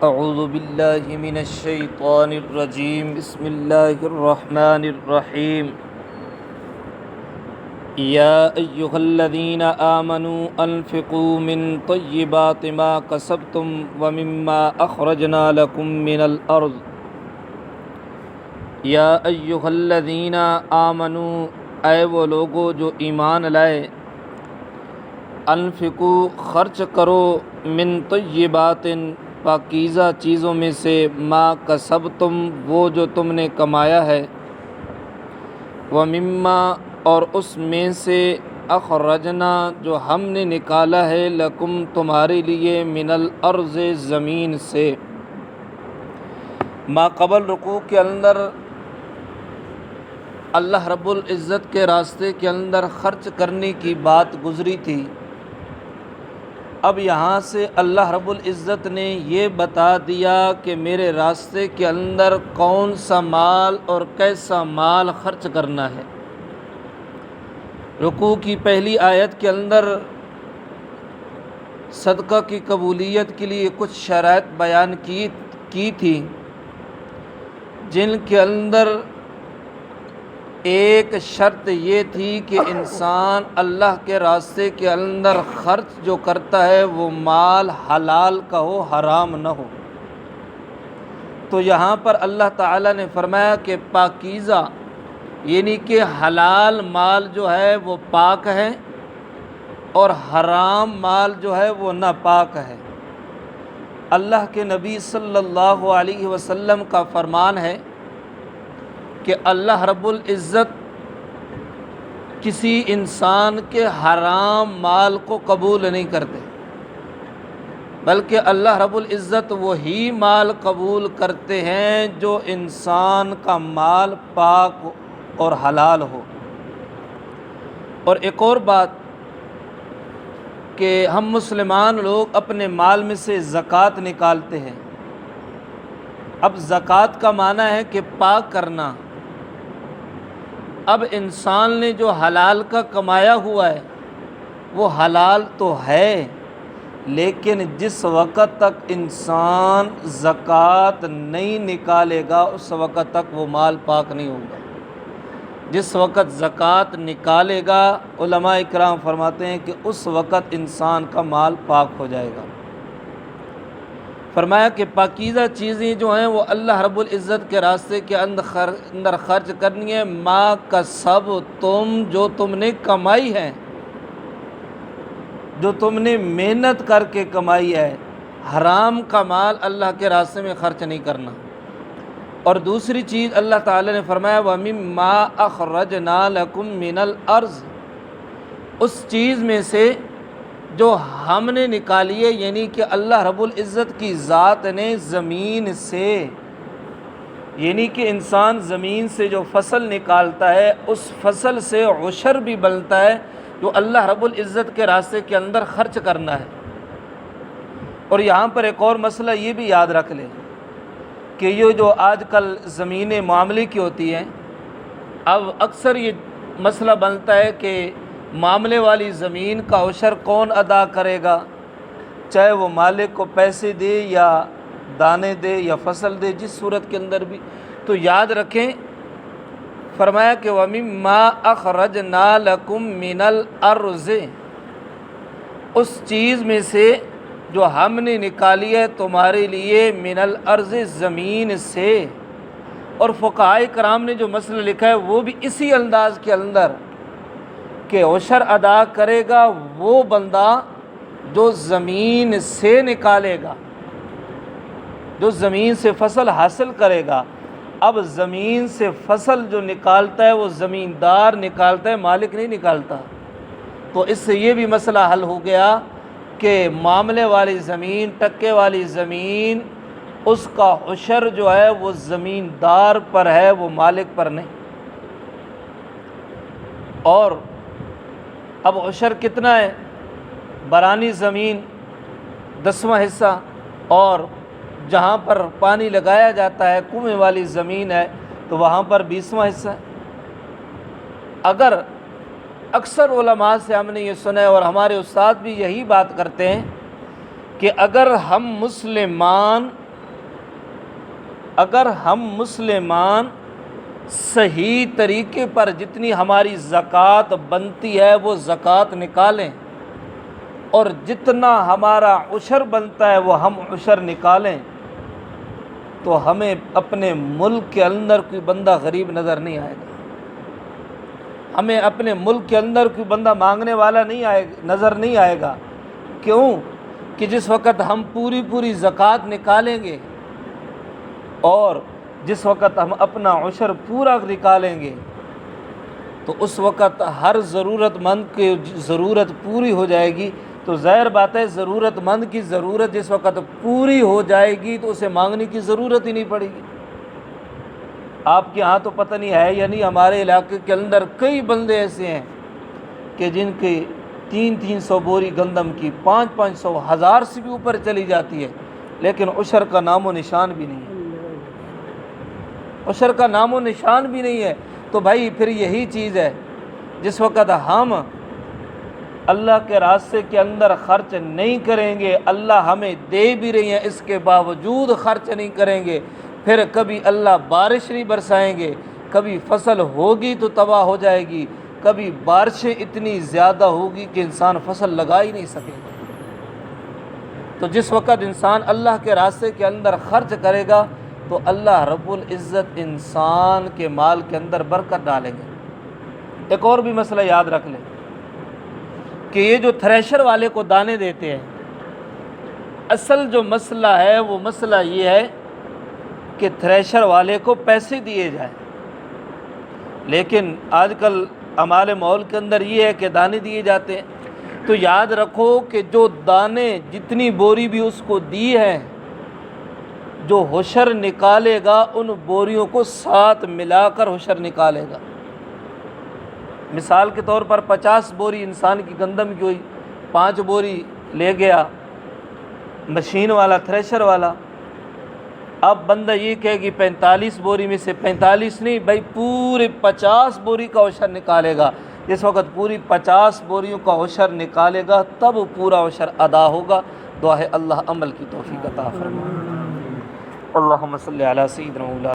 اعوذ باللہ من الشیطان الرجیم بسم اللہ الرحمن الرحیم یا ایہا الذین آمنوا انفقوا من طیبات ما کسبتم ومما اخرجنا لکم من الارض یا ایہا الذین آمنوا اے وہ لوگو جو ایمان لائے انفقوا خرچ کرو من طیبات پاکیزہ چیزوں میں سے ما کسبتم وہ جو تم نے کمایا ہے ومما اور اس میں سے اخرجنا جو ہم نے نکالا ہے لکم تمہارے لیے من الارض زمین سے۔ ما قبل رکوع کے اندر اللہ رب العزت کے راستے کے اندر خرچ کرنے کی بات گزری تھی۔ اب یہاں سے اللہ رب العزت نے یہ بتا دیا کہ میرے راستے کے اندر کون سا مال اور کیسا مال خرچ کرنا ہے۔ رکوع کی پہلی آیت کے اندر صدقہ کی قبولیت کے لیے کچھ شرائط بیان کی تھی، جن کے اندر ایک شرط یہ تھی کہ انسان اللہ کے راستے کے اندر خرچ جو کرتا ہے وہ مال حلال کا ہو، حرام نہ ہو۔ تو یہاں پر اللہ تعالیٰ نے فرمایا کہ پاکیزہ یعنی کہ حلال مال جو ہے وہ پاک ہے اور حرام مال جو ہے وہ ناپاک ہے۔ اللہ کے نبی صلی اللہ علیہ وسلم کا فرمان ہے کہ اللہ رب العزت کسی انسان کے حرام مال کو قبول نہیں کرتے، بلکہ اللہ رب العزت وہی مال قبول کرتے ہیں جو انسان کا مال پاک اور حلال ہو۔ اور ایک اور بات کہ ہم مسلمان لوگ اپنے مال میں سے زکوٰۃ نکالتے ہیں۔ اب زکوٰۃ کا معنی ہے کہ پاک کرنا۔ اب انسان نے جو حلال کا کمایا ہوا ہے وہ حلال تو ہے، لیکن جس وقت تک انسان زکوٰۃ نہیں نکالے گا اس وقت تک وہ مال پاک نہیں ہوگا۔ جس وقت زکوٰۃ نکالے گا علماء کرام فرماتے ہیں کہ اس وقت انسان کا مال پاک ہو جائے گا۔ فرمایا کہ پاکیزہ چیزیں جو ہیں وہ اللہ رب العزت کے راستے کے اندر خرچ کرنی ہے۔ ما کسبتم جو تم نے کمائی ہے، جو تم نے محنت کر کے کمائی ہے۔ حرام کا مال اللہ کے راستے میں خرچ نہیں کرنا۔ اور دوسری چیز اللہ تعالی نے فرمایا وَمِمَّا أَخْرَجْنَا لَكُم مِّنَ الْأَرْضِ اس چیز میں سے جو ہم نے نکالی ہے، یعنی کہ اللہ رب العزت کی ذات نے زمین سے، یعنی کہ انسان زمین سے جو فصل نکالتا ہے اس فصل سے عشر بھی بنتا ہے جو اللہ رب العزت کے راستے کے اندر خرچ کرنا ہے۔ اور یہاں پر ایک اور مسئلہ یہ بھی یاد رکھ لیں کہ یہ جو آج کل زمینیں معاملے کی ہوتی ہیں، اب اکثر یہ مسئلہ بنتا ہے کہ معاملے والی زمین کا عشر کون ادا کرے گا، چاہے وہ مالک کو پیسے دے یا دانے دے یا فصل دے، جس صورت کے اندر بھی۔ تو یاد رکھیں فرمایا کہ وَمِمَّا أَخْرَجْنَا لَكُم مِّنَ الْأَرْضِ اس چیز میں سے جو ہم نے نکالی ہے تمہارے لیے من الارض زمین سے۔ اور فقہائے کرام نے جو مسئلہ لکھا ہے وہ بھی اسی انداز کے اندر کہ عشر ادا کرے گا وہ بندہ جو زمین سے نکالے گا، جو زمین سے فصل حاصل کرے گا۔ اب زمین سے فصل جو نکالتا ہے وہ زمیندار نکالتا ہے، مالک نہیں نکالتا۔ تو اس سے یہ بھی مسئلہ حل ہو گیا کہ معاملے والی زمین، ٹکے والی زمین، اس کا عشر جو ہے وہ زمیندار پر ہے، وہ مالک پر نہیں۔ اور اب عشر کتنا ہے؟ برانی زمین 10واں حصہ، اور جہاں پر پانی لگایا جاتا ہے کنویں والی زمین ہے تو وہاں پر 20واں حصہ ہے۔ اگر اکثر علماء سے ہم نے یہ سنا ہے اور ہمارے استاد بھی یہی بات کرتے ہیں کہ اگر ہم مسلمان اگر ہم مسلمان صحیح طریقے پر جتنی ہماری زکوٰۃ بنتی ہے وہ زکوٰۃ نکالیں، اور جتنا ہمارا عشر بنتا ہے وہ ہم عشر نکالیں، تو ہمیں اپنے ملک کے اندر کوئی بندہ غریب نظر نہیں آئے گا، ہمیں اپنے ملک کے اندر کوئی بندہ مانگنے والا نظر نہیں آئے گا۔ کیوں کہ جس وقت ہم پوری زکوٰۃ نکالیں گے اور جس وقت ہم اپنا عشر پورا نکالیں گے تو اس وقت ہر ضرورت مند کی ضرورت پوری ہو جائے گی۔ تو ظاہر بات ہے ضرورت مند کی ضرورت جس وقت پوری ہو جائے گی تو اسے مانگنے کی ضرورت ہی نہیں پڑے گی۔ آپ کے ہاں تو پتہ نہیں ہے، یعنی ہمارے علاقے کے اندر کئی بندے ایسے ہیں کہ جن کی 300 بوری گندم کی 500 1000 سے بھی اوپر چلی جاتی ہے، لیکن عشر کا نام و نشان بھی نہیں ہے، عشر کا نام و نشان بھی نہیں ہے۔ تو بھائی پھر یہی چیز ہے، جس وقت ہم اللہ کے راستے کے اندر خرچ نہیں کریں گے، اللہ ہمیں دے بھی رہی ہیں اس کے باوجود خرچ نہیں کریں گے، پھر کبھی اللہ بارش نہیں برسائیں گے، کبھی فصل ہوگی تو تباہ ہو جائے گی، کبھی بارشیں اتنی زیادہ ہوگی کہ انسان فصل لگا ہی نہیں سکے گا۔ تو جس وقت انسان اللہ کے راستے کے اندر خرچ کرے گا تو اللہ رب العزت انسان کے مال کے اندر برکت ڈالیں گے۔ ایک اور بھی مسئلہ یاد رکھ لیں کہ یہ جو تھریشر والے کو دانے دیتے ہیں، اصل جو مسئلہ ہے وہ مسئلہ یہ ہے کہ تھریشر والے کو پیسے دیے جائیں، لیکن آج کل ہمارے ماحول کے اندر یہ ہے کہ دانے دیے جاتے ہیں۔ تو یاد رکھو کہ جو دانے جتنی بوری بھی اس کو دی ہے، جو حشر نکالے گا ان بوریوں کو ساتھ ملا کر حشر نکالے گا۔ مثال کے طور پر 50 بوری انسان کی گندم کی ہوئی، 5 بوری لے گیا مشین والا، تھریشر والا، اب بندہ یہ کہے گی 45 بوری میں سے 45 نہیں بھائی پورے 50 بوری کا عشر نکالے گا۔ جس وقت پوری 50 بوریوں کا عشر نکالے گا تب پورا عشر ادا ہوگا۔ دعا ہے اللہ عمل کی توفیق عطا فرمائے۔ اللہم صلی علی سیدنا مولانا